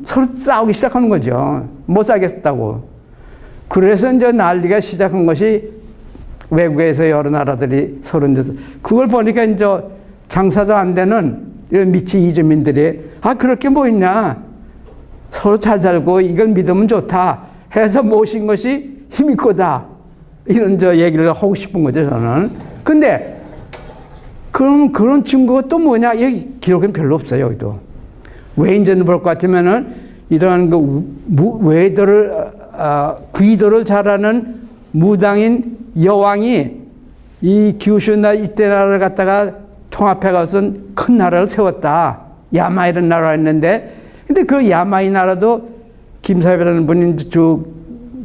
서로 싸우기 시작하는 거죠. 못 살겠다고. 그래서 이제 난리가 시작한 것이 외국에서 여러 나라들이 서로 이제 그걸 보니까 이제 장사도 안 되는 이런 미치 이주민들이 그렇게 뭐 있냐. 서로 잘 살고 이걸 믿으면 좋다 해서 모신 것이 힘일 거다. 이런 얘기를 하고 싶은 거죠, 저는. 근데 그럼 그런 증거가 또 뭐냐? 여기 기록은 별로 없어요, 여기도. 외인전을 볼 것 같으면은 이런 귀도를 잘하는 무당인 여왕이 이 규슈나 이때 나라를 갖다가 통합해 가서는 큰 나라를 세웠다. 야마이라는 나라가 있는데, 근데 그 야마이 나라도 김사엽이라는 분이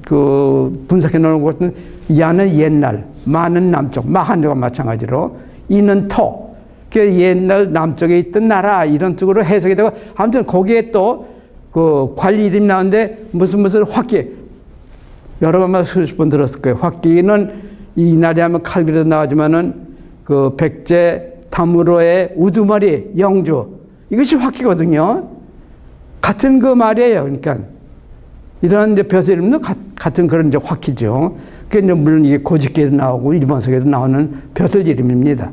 그 분석해 놓은 것 같은 야는 옛날, 마는 남쪽, 마한조가 마찬가지로 이는 토, 그 옛날 남쪽에 있던 나라 이런 쪽으로 해석이 되고 아무튼 거기에 또 그 관리 이름이 나오는데 무슨 화기 여러 번만 수십 번 들었을 거예요. 화기는 이 날이 하면 칼비로 나오지만은 그 백제 다무로의 우두머리 영주 이것이 화기거든요. 같은 그 말이에요. 그러니까 이런 이제 벼슬 이름도 같은 그런 이제 화기죠. 그게 이제 물론 이게 고집계도 나오고 일본석에도 나오는 벼슬 이름입니다.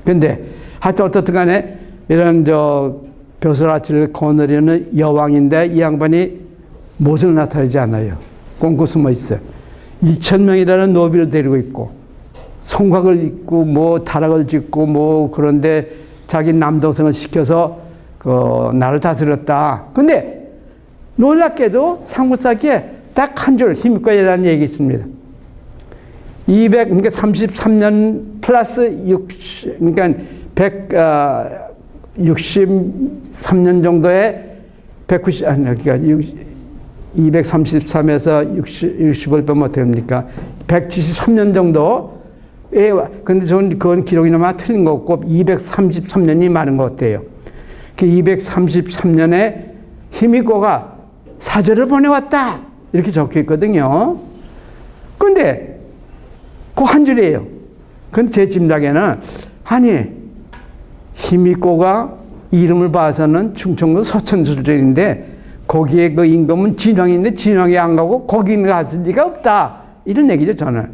근데 하여튼 어떻든 간에 이런 벼슬아치를 거느리는 여왕인데 이 양반이 모습을 나타내지 않아요. 꽁꽁 숨어 있어요. 2,000명이라는 노비를 데리고 있고 성곽을 입고 뭐 다락을 짓고 뭐 그런데 자기 남동생을 시켜서 그 나를 다스렸다. 근데 놀랍게도 상무사기에 딱 한 줄 힘있고 예다는 얘기 있습니다. 그러니까 33년 플러스 60, 그러니까 163년 정도의 233에서 60을 빼면 어떻게 됩니까? 173년 정도에, 근데 저는 그건 기록이나마 틀린 거 없고 233년이 많은 것 같아요. 그 233년에 히미코가 사절을 보내왔다. 이렇게 적혀 있거든요. 근데 그 한 줄이에요. 그건 제 짐작에는 히미코가 이름을 봐서는 충청도 서천수절인데 거기에 그 임금은 진왕인데 진왕에 안 가고 거기 갔을 리가 없다. 이런 얘기죠, 저는.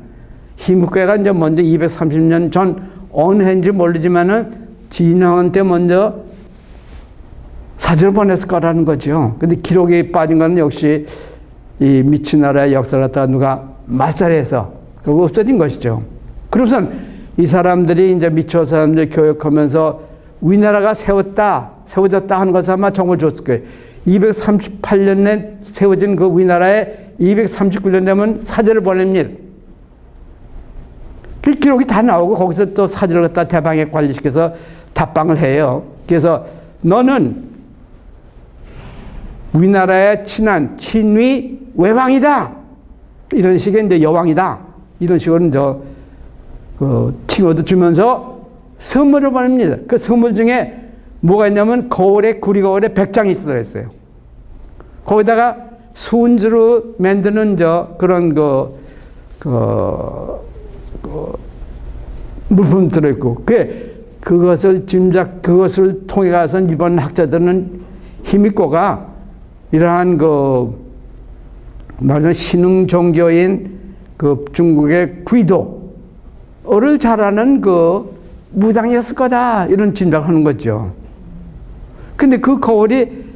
히미코가 이제 먼저 230년 전 어느 해인지 모르지만은 진왕한테 먼저 사절을 보냈을 거라는 거죠. 근데 기록에 빠진 거는 역시 이 미치나라의 역사를 갖다가 누가 말살해서 그거 없어진 것이죠. 그러고선 이 사람들이 이제 미초 사람들 교육하면서 우리나라가 세워졌다 하는 것을 아마 정보를 줬을 거예요. 238년에 세워진 그 우리나라에 239년 되면 사제를 보냅니다. 그 기록이 다 나오고 거기서 또 사제를 갖다 대방에 관리시켜서 답방을 해요. 그래서 너는 우리나라의 친한 친위 외왕이다. 이런 식의 이제 여왕이다. 이런 식으로 칭호도 주면서 선물을 보냅니다. 그 선물 중에 뭐가 있냐면 거울에 구리거울에 백장이 있어 그랬어요. 거기다가 순주로 만드는 그런 물품 들어있고 그것을 통해 가서 일본 학자들은 히미코가 이러한 말하자면 신흥 종교인 중국의 귀도를 잘하는 무당이었을 거다 이런 짐작하는 거죠. 근데 그 거울이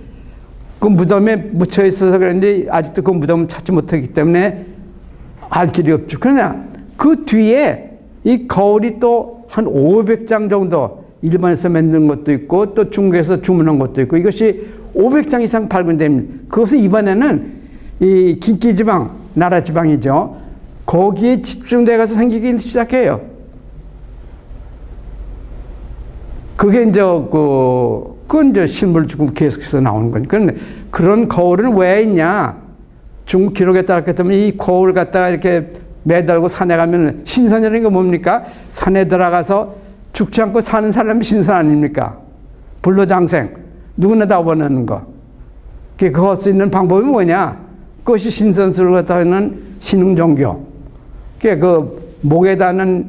그 무덤에 묻혀 있어서 그런데 아직도 그 무덤을 찾지 못했기 때문에 알 길이 없죠. 그러나 그 뒤에 이 거울이 또 한 500장 정도 일본에서 만든 것도 있고 또 중국에서 주문한 것도 있고 이것이 500장 이상 발견됩니다. 그것을 이번에는 이 긴기지방, 나라지방이죠. 거기에 집중돼 가서 생기기 시작해요. 그게 그건 이제 실물 주고 계속해서 나오는 거니까. 그런데 그런 거울은 왜 있냐? 중국 기록에 따르면 이 거울 갖다가 이렇게 매달고 산에 가면 신선이라는 게 뭡니까? 산에 들어가서 죽지 않고 사는 사람이 신선 아닙니까? 불로장생. 누구나 다 원하는 거. 그거 할 수 있는 방법이 뭐냐? 그것이 신선수를 갖다 하는 신흥종교. 목에 다는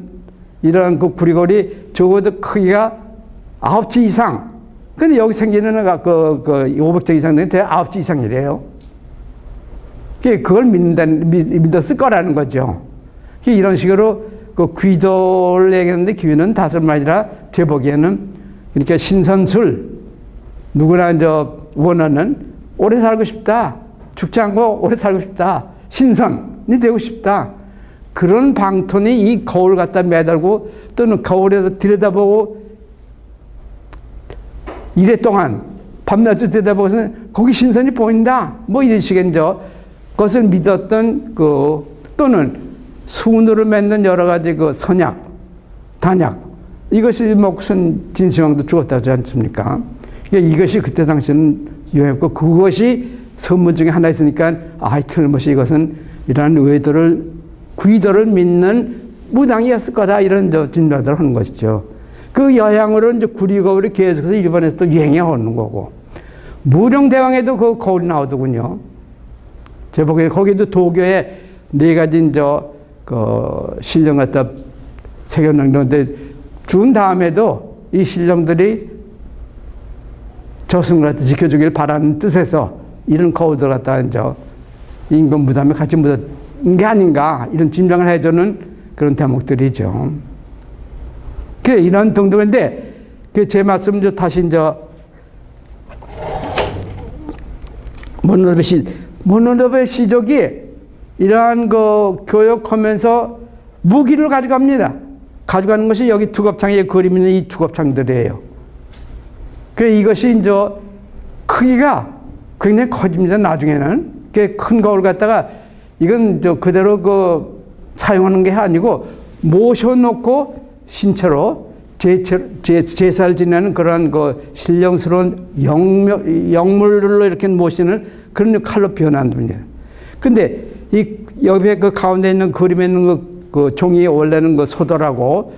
이런 구리골이 적어도 크기가 9지 이상. 근데 여기 생기는 애가 500장 이상 되는데 9지 이상이래요. 그걸 믿었을 거라는 거죠. 이런 식으로 귀도를 얘기했는데 귀는 다섯 아니라 제 보기에는 그러니까 신선술 누구나 원하는 오래 살고 싶다. 죽지 않고 오래 살고 싶다. 신선이 되고 싶다. 그런 방톤이 이 거울 갖다 매달고 또는 거울에서 들여다보고 이래 동안 밤낮을 들여다보고서 거기 신선이 보인다. 뭐 이런 식의 그것을 믿었던 또는 수운으로 맺는 여러 가지 선약, 단약 이것이 무슨 진시황도 죽었다고 하지 않습니까? 이것이 그때 당시에는 유행했고 그것이 선물 중에 하나 있으니까 틀림없이 이것은 이러한 귀도를 믿는 무당이었을 거다 이런 진단을 하는 것이죠. 그 영향으로 이제 구리거울이 계속해서 일본에서 또 유행해 오는 거고 무령대왕에도 그 거울이 나오더군요. 제 보기에 거기도 도교에 네 가지 신령 갖다 새겨놓는데 준 다음에도 이 신령들이 저승을 갖다 지켜주길 바라는 뜻에서 이런 거울들 갖다 인간 무덤에 같이 묻은 게 아닌가 이런 짐작을 해주는 그런 대목들이죠. 이런 등등인데 제 말씀 다시 모노노베 시족이 이러한 교역하면서 무기를 가져갑니다. 가져가는 것이 여기 두겁창에 그림 있는 이 두겁창들이에요. 이것이 크기가 굉장히 커집니다. 나중에는 큰 거울 갖다가 이건 그대로 사용하는 게 아니고 모셔놓고 신체로 제사를 지내는 그런 신령스러운 영물로 이렇게 모시는 그런 역할로 변한답니다. 근데 이 옆에 가운데 있는 그림에 있는 종이 원래는 소도라고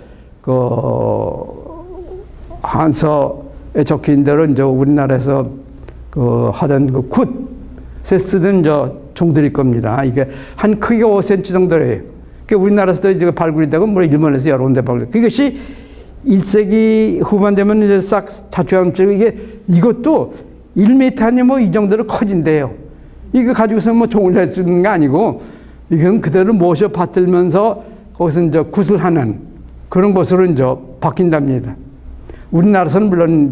한서에 적힌 대로 우리나라에서 하던 굿에 쓰던 종들일 겁니다. 이게 한 크기가 5cm 정도래요. 우리나라에서도 이제 발굴이 되고 일본에서 여러 군데 발굴. 그것이 1세기 후반 되면 이제 싹 자취하면서 이것도 1m 아니 이 정도로 커진대요. 이거 가지고서 종을 낼 수 있는 게 아니고 이건 그대로 모셔 받들면서 거기서 굿을 하는 그런 것으로 바뀐답니다. 우리나라에서는 물론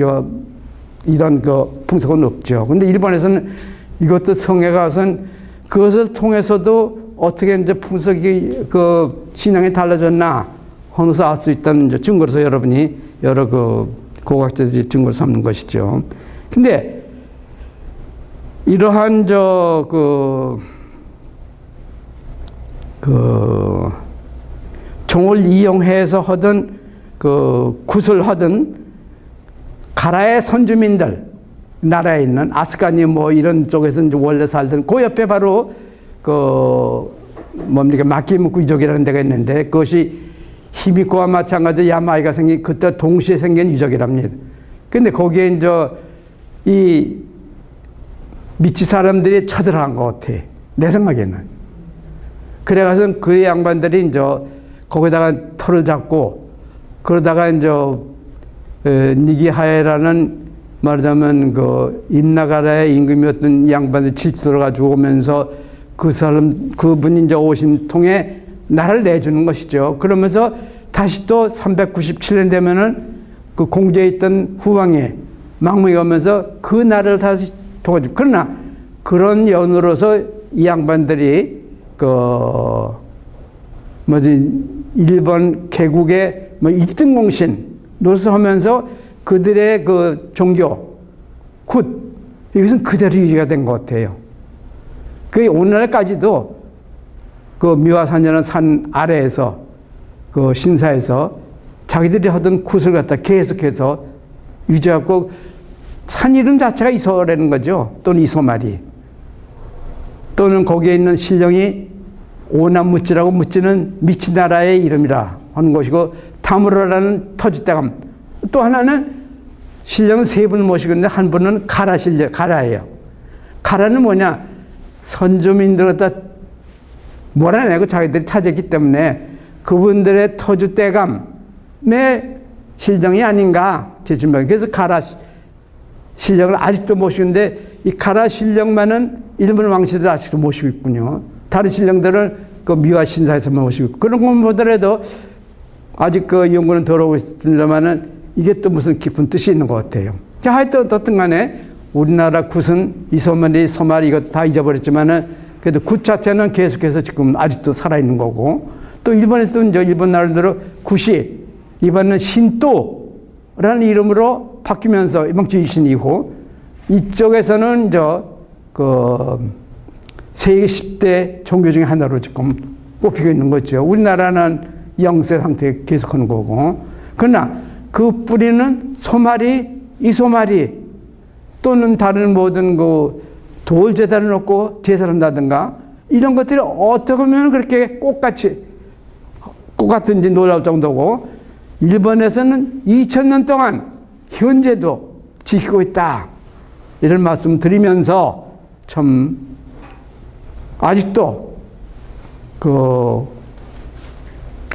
이런 풍속은 없죠. 근데 일본에서는 이것도 성에 가서는 그것을 통해서도 어떻게 풍속이 신앙이 달라졌나 어느서 알 수 있다는 증거로서 여러분이 여러 고고학자들이 증거를 삼는 것이죠. 근데 이러한 종을 이용해서 하던 굿을 하던 가라의 선주민들, 나라에 있는 아스카니 뭐 이런 쪽에서 이제 원래 살던 그 옆에 바로 뭡니까 마키무쿠 유족이라는 데가 있는데 그것이 히미코와 마찬가지로 야마이가 생긴 그때 동시에 생긴 유적이랍니다. 근데 거기에 이제 이 미치 사람들이 쳐들어간 것 같아. 내 생각에는. 그래가서 그 양반들이 이제 거기다가 털을 잡고 그러다가 이제 니기하에라는 말하자면 임나가라의 임금이었던 양반이 질주들어가지고 오면서 그분이 이제 오신 통에 나라를 내주는 것이죠. 그러면서 다시 또 397년 되면은 그 공주에 있던 후왕이 망명이 오면서 그 나라를 다시 도와주고 그러나 그런 연으로서 이 양반들이 일본 개국의 1등 공신으로서 하면서 그들의 종교, 굿, 이것은 그대로 유지가 된 것 같아요. 그게 오늘날까지도 미와산이라는 산 아래에서 신사에서 자기들이 하던 굿을 갖다 계속해서 유지하고 산 이름 자체가 이소라는 거죠. 또는 이소마리. 또는 거기에 있는 신령이 오나무찌라고 묻지는 미치나라의 이름이라 하는 것이고 다무라라는 터줏대감. 또 하나는 신령은 세 분을 모시고 있는데 한 분은 가라 신령, 가라예요. 가라는 뭐냐? 선조민들 갖다 몰아내고 자기들이 차지했기 때문에 그분들의 터줏대감의 신령이 아닌가 제 질문. 그래서 가라 신령을 아직도 모시는데 이 가라 신령만은 일본 왕실들 아직도 모시고 있군요. 다른 신령들을 미화 신사에서만 모시고 있고 그런 건 보더라도 아직 연구는 덜 하고 있습니다만은 이게 또 무슨 깊은 뜻이 있는 것 같아요. 자, 하여튼 어떻든 간에 우리나라 굿은 이소마리, 소마리 이것도 다 잊어버렸지만은 그래도 굿 자체는 계속해서 지금 아직도 살아있는 거고 또 일본에서는 이제 일본 나라대로 굿이 이번에는 신도라는 이름으로 바뀌면서 이번 주이신 이후 이쪽에서는 세계 10대 종교 중에 하나로 지금 꼽히고 있는 거죠. 우리나라는 영세 상태에 계속하는 거고. 그러나 그 뿌리는 소마리, 이소마리 또는 다른 모든 돌제단을 놓고 제사를 한다든가 이런 것들이 어떻게 보면 그렇게 꽃같은지 놀라울 정도고 일본에서는 2000년 동안 현재도 지키고 있다. 이런 말씀 드리면서 참 아직도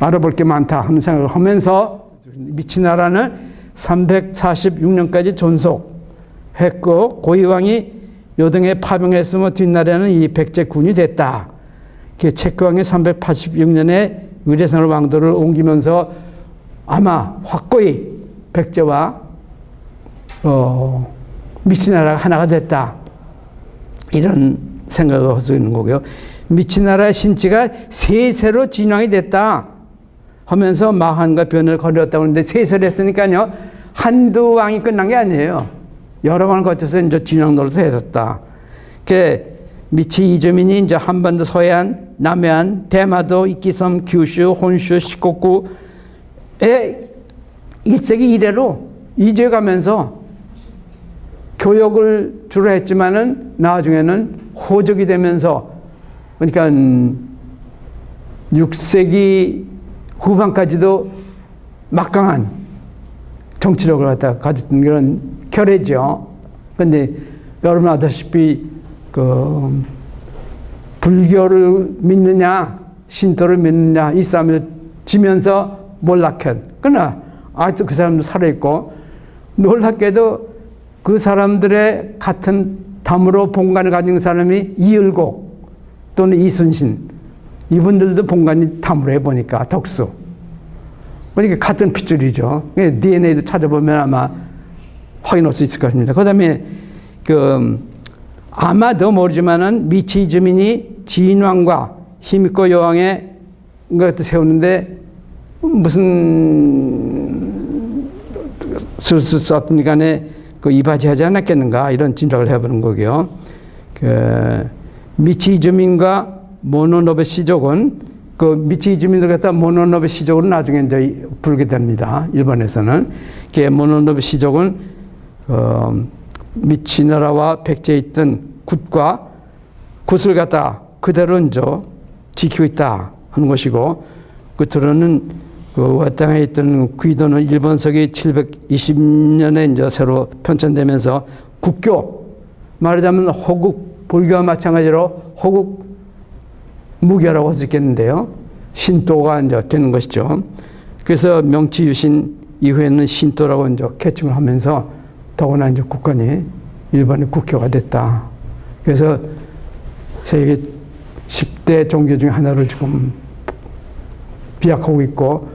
알아볼 게 많다 하는 생각을 하면서 미치나라는 346년까지 존속했고 고이왕이 요등에 파병했으며 뒷날에는 이 백제군이 됐다. 체크왕이 386년에 의례선을 왕도를 옮기면서 아마 확고히 백제와 미치나라가 하나가 됐다. 이런 생각을 할 수 있는 거고요. 미치나라의 신치가 세세로 진왕이 됐다 하면서 마한과 변을 거렸다고 하는데 세세를 했으니까요. 한두 왕이 끝난 게 아니에요. 여러 왕을 거쳐서 이제 진왕 노릇을 했었다. 미치 이주민이 이제 한반도 서해안, 남해안, 대마도, 이끼섬, 규슈, 혼슈, 시코쿠에 1세기 이래로 이주해 가면서 교역을 주로 했지만은 나중에는 호족이 되면서 그러니까 6세기 후반까지도 막강한 정치력을 갖다 가졌던 그런 결례죠. 그런데 여러분 아다시피 불교를 믿느냐 신도를 믿느냐 이 싸움을 지면서 몰락한. 그러나 아직도 그 사람도 살아있고 놀랍게도 그 사람들의 같은 담으로 본관을 가진 사람이 이을곡 또는 이순신 이분들도 본관이 담으로 해보니까 덕수 그러니까 같은 핏줄이죠. DNA도 찾아보면 아마 확인할 수 있을 것입니다. 그 다음에 아마도 모르지만은 미치 주민이 진왕과 히미코 여왕의 것도 세우는데 무슨 술수 썼던 간에 이바지하지 않았겠는가 이런 짐작을 해보는 거고요. 미치 이주민과 모노노베 시족은 그 미치 이주민들 갖다 모노노베 시족으로 나중에 이제 부르게 됩니다. 일본에서는. 모노노베 시족은 미치 나라와 백제에 있던 굿을 갖다 그대로 이제 지키고 있다 하는 것이고, 끝으로는 그 와땅에 있던 귀도는 일본서기 720년에 이제 새로 편찬되면서 국교, 말하자면 호국, 불교와 마찬가지로 호국 무교라고 할 수 있겠는데요. 신도가 이제 되는 것이죠. 그래서 명치 유신 이후에는 신도라고 이제 개칭을 하면서 더구나 이제 국권이 일본의 국교가 됐다. 그래서 세계 10대 종교 중에 하나로 지금 비약하고 있고,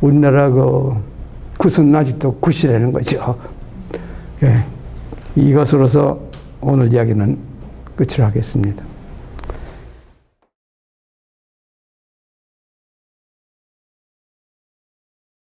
우리나라 그 굿은 아직도 굿이라는 거죠. 이것으로서 오늘 이야기는 끝을 하겠습니다.